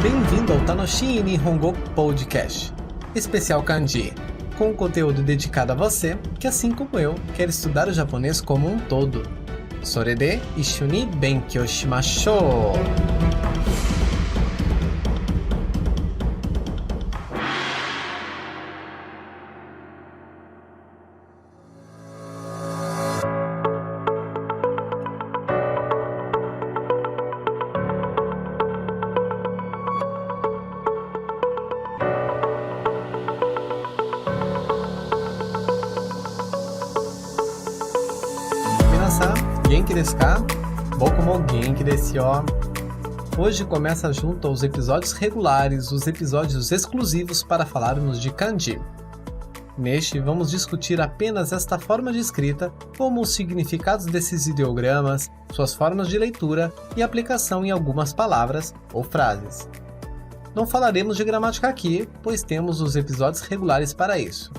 Bem-vindo ao Tanoshi Nihongo Podcast, especial kanji, com conteúdo dedicado a você que, assim como eu, quer estudar o japonês como um todo. Sorede issho ni benkyou shimashou! Genki desu ka? Boku mo genki desu yo. Hoje começa junto aos episódios regulares, os episódios exclusivos para falarmos de kanji. Neste, vamos discutir apenas esta forma de escrita, como os significados desses ideogramas, suas formas de leitura e aplicação em algumas palavras ou frases. Não falaremos de gramática aqui, pois temos os episódios regulares para isso.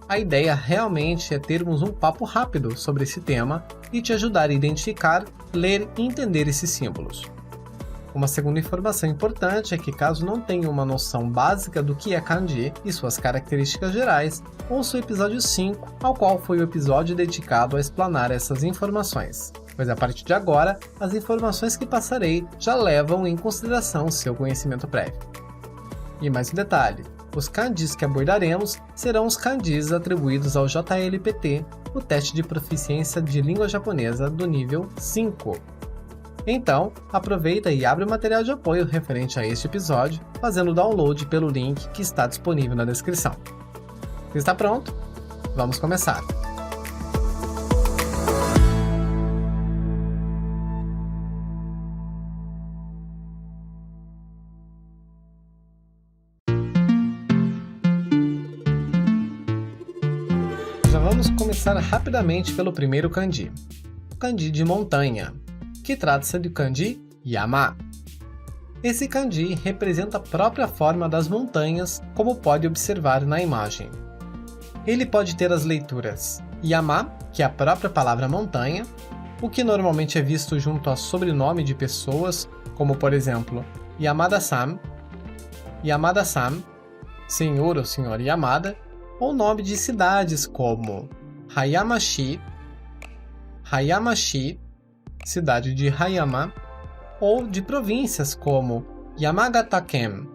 A ideia realmente é termos um papo rápido sobre esse tema e te ajudar a identificar, ler e entender esses símbolos. Uma segunda informação importante é que, caso não tenha uma noção básica do que é kanji e suas características gerais, ouça o episódio 5, ao qual foi o episódio dedicado a explanar essas informações, pois a partir de agora, as informações que passarei já levam em consideração seu conhecimento prévio. E mais um detalhe. Os kanjis que abordaremos serão os kanjis atribuídos ao JLPT, o teste de proficiência de língua japonesa do nível 5. Então, aproveita e abre o material de apoio referente a este episódio, fazendo o download pelo link que está disponível na descrição. Está pronto? Vamos começar! Vamos começar rapidamente pelo primeiro kanji, o kanji de montanha, que trata-se do kanji Yama. Esse kanji representa a própria forma das montanhas, como pode observar na imagem. Ele pode ter as leituras Yama, que é a própria palavra montanha, o que normalmente é visto junto a sobrenome de pessoas, como por exemplo Yamada-san, senhor ou senhora Yamada, ou nome de cidades como Hayamashi, cidade de Hayama, ou de províncias como Yamagata-ken,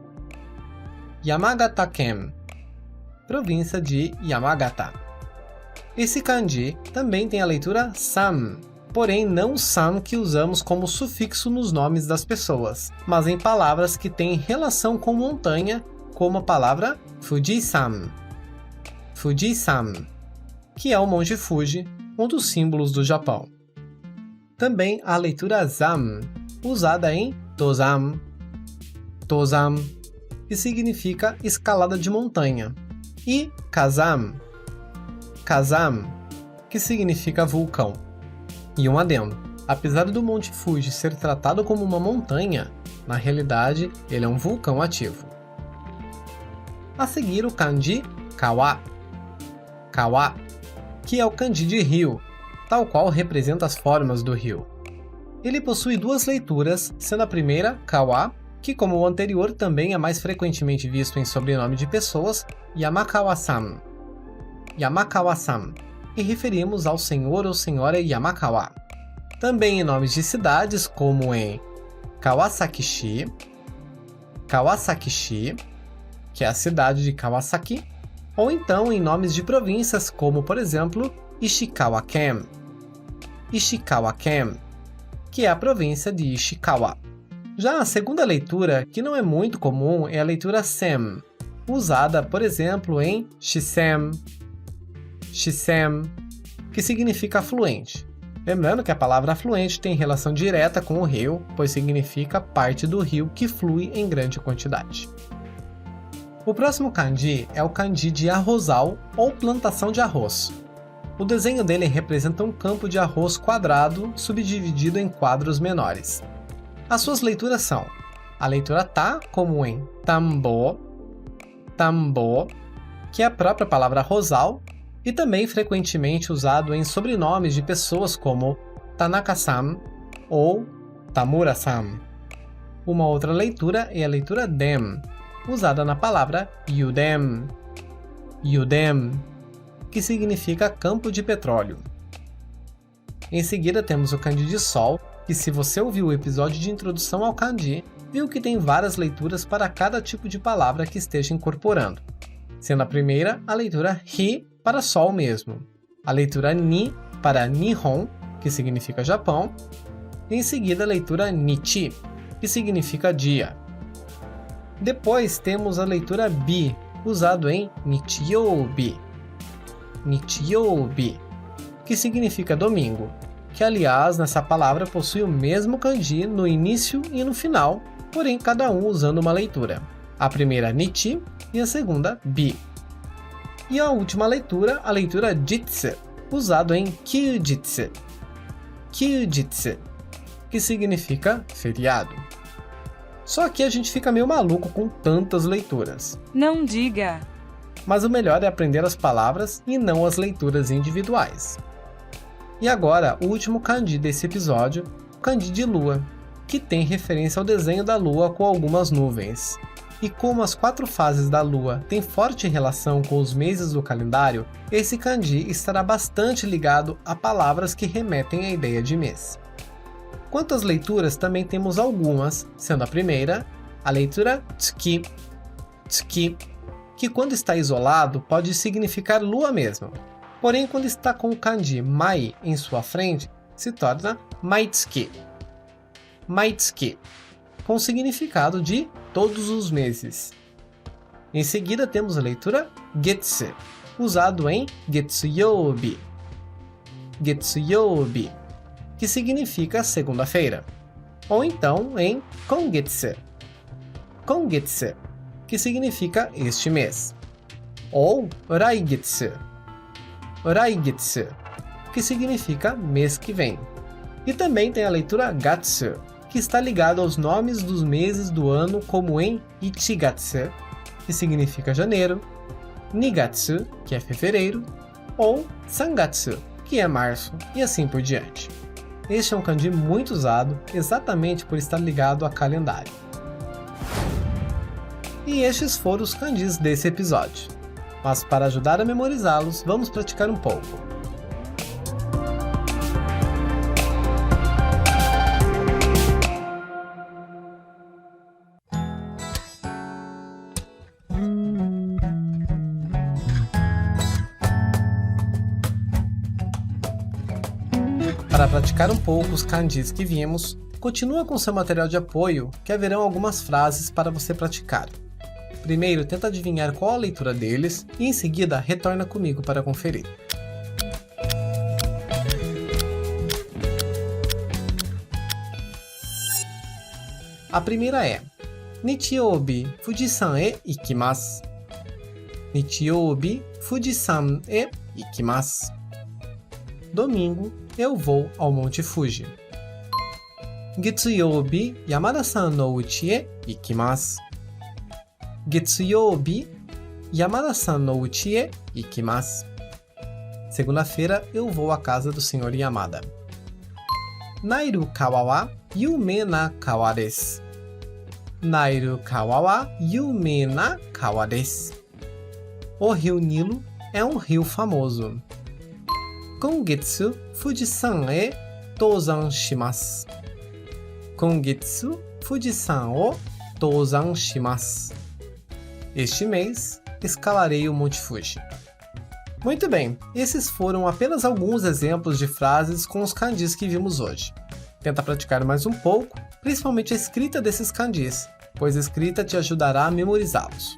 província de Yamagata. Esse kanji também tem a leitura san, porém não o san que usamos como sufixo nos nomes das pessoas, mas em palavras que têm relação com montanha, como a palavra Fuji-san, que é o Monte Fuji, um dos símbolos do Japão. Também a leitura zan, usada em tozan, que significa escalada de montanha, e kazan, que significa vulcão. E um adendo, apesar do Monte Fuji ser tratado como uma montanha, na realidade ele é um vulcão ativo. A seguir o kanji kawa, que é o kanji de rio, tal qual representa as formas do rio. Ele possui duas leituras, sendo a primeira, kawa, que como o anterior também é mais frequentemente visto em sobrenome de pessoas, Yamakawa-san, e referimos ao senhor ou senhora Yamakawa. Também em nomes de cidades, como em Kawasaki-shi, que é a cidade de Kawasaki, ou então em nomes de províncias como, por exemplo, Ishikawa-ken, que é a província de Ishikawa. Já a segunda leitura, que não é muito comum, é a leitura sen, usada, por exemplo, em Shisen, que significa afluente. Lembrando que a palavra afluente tem relação direta com o rio, pois significa parte do rio que flui em grande quantidade. O próximo kanji é o kanji de arrozal ou plantação de arroz. O desenho dele representa um campo de arroz quadrado subdividido em quadros menores. As suas leituras são a leitura ta, como em tambo, que é a própria palavra arrozal, e também frequentemente usado em sobrenomes de pessoas como Tanaka-san ou Tamura-san. Uma outra leitura é a leitura dem, usada na palavra yudem, que significa campo de petróleo. Em seguida temos o kanji de sol, que se você ouviu o episódio de introdução ao kanji, viu que tem várias leituras para cada tipo de palavra que esteja incorporando, sendo a primeira a leitura hi para sol mesmo, a leitura ni para Nihon, que significa Japão, e em seguida a leitura nichi, que significa dia. Depois temos a leitura bi, usado em nichiyoubi, que significa domingo, que aliás nessa palavra possui o mesmo kanji no início e no final, porém cada um usando uma leitura. A primeira nichi e a segunda bi. E a última leitura, a leitura jitsu, usado em kyujitsu, que significa feriado. Só que a gente fica meio maluco com tantas leituras. Não diga! Mas o melhor é aprender as palavras e não as leituras individuais. E agora, o último kanji desse episódio, o kanji de lua, que tem referência ao desenho da lua com algumas nuvens. E como as 4 fases da lua têm forte relação com os meses do calendário, esse kanji estará bastante ligado a palavras que remetem à ideia de mês. Quanto às leituras, também temos algumas, sendo a primeira, a leitura tsuki, que quando está isolado pode significar lua mesmo. Porém, quando está com o kanji mai em sua frente, se torna maitsuki, com o significado de todos os meses. Em seguida temos a leitura getsu, usado em getsuyoubi, que significa segunda-feira, ou então em kongetsu, que significa este mês, ou raigetsu, que significa mês que vem. E também tem a leitura gatsu, que está ligado aos nomes dos meses do ano, como em ichigatsu, que significa janeiro, nigatsu, que é fevereiro, ou sangatsu, que é março, e assim por diante. Este é um kanji muito usado exatamente por estar ligado a calendário. E estes foram os kanjis desse episódio. Mas para ajudar a memorizá-los, vamos praticar um pouco. Para praticar um pouco os kanjis que vimos, continua com seu material de apoio, que haverão algumas frases para você praticar. Primeiro, tenta adivinhar qual a leitura deles e em seguida retorna comigo para conferir. A primeira é Nichiyoubi Fujisan e ikimasu. Nichiyoubi Fujisan e ikimasu. Domingo, eu vou ao Monte Fuji. Getsuyoubi Yamada-san no uchi e ikimasu. Getsuyoubi Yamada-san no uchi e ikimasu. Segunda-feira, eu vou à casa do Sr. Yamada. Nairu kawa wa yume na kawa desu. Nairu kawa wa yume na kawa desu. O rio Nilo é um rio famoso. Kongetsu Fujisan e touzan shimasu. Kongetsu Fujisan o touzan shimasu. Este mês, escalarei o Monte Fuji. Muito bem, esses foram apenas alguns exemplos de frases com os kanjis que vimos hoje. Tenta praticar mais um pouco, principalmente a escrita desses kanjis, pois a escrita te ajudará a memorizá-los.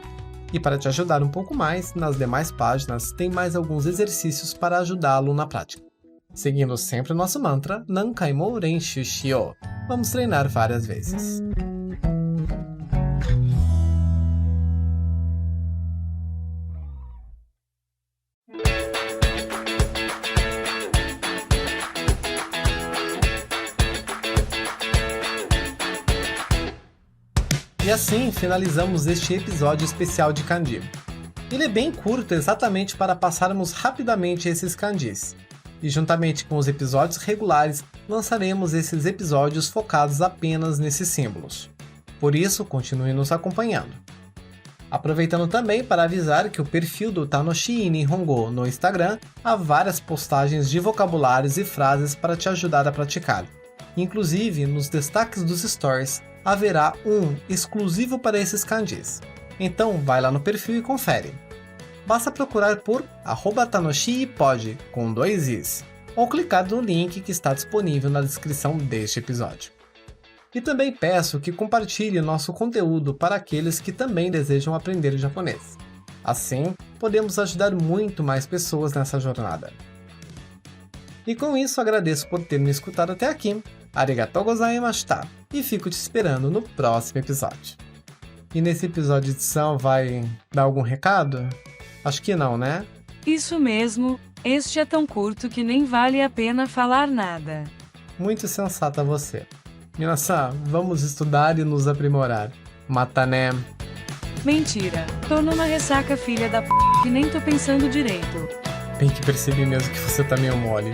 E para te ajudar um pouco mais, nas demais páginas tem mais alguns exercícios para ajudá-lo na prática. Seguindo sempre o nosso mantra, Nankai mo renshu shiyou. Vamos treinar várias vezes. E assim finalizamos este episódio especial de kanji. Ele é bem curto exatamente para passarmos rapidamente esses kanjis. E juntamente com os episódios regulares, lançaremos esses episódios focados apenas nesses símbolos. Por isso, continue nos acompanhando. Aproveitando também para avisar que o perfil do Tanoshi Nihongo no Instagram há várias postagens de vocabulários e frases para te ajudar a praticar. Inclusive, nos destaques dos stories, haverá um exclusivo para esses kanjis. Então, vai lá no perfil e confere. Basta procurar por @tanoshipod com 2 i's, ou clicar no link que está disponível na descrição deste episódio. E também peço que compartilhe nosso conteúdo para aqueles que também desejam aprender japonês. Assim, podemos ajudar muito mais pessoas nessa jornada. E com isso, agradeço por ter me escutado até aqui. Arigatou gozaimashita! E fico te esperando no próximo episódio. E nesse episódio de edição vai dar algum recado? Acho que não, né? Isso mesmo, este é tão curto que nem vale a pena falar nada. Muito sensata você. Minasan, vamos estudar e nos aprimorar. Mata né? Mentira, tô numa ressaca filha da p... que nem tô pensando direito. Bem que percebi mesmo que você tá meio mole.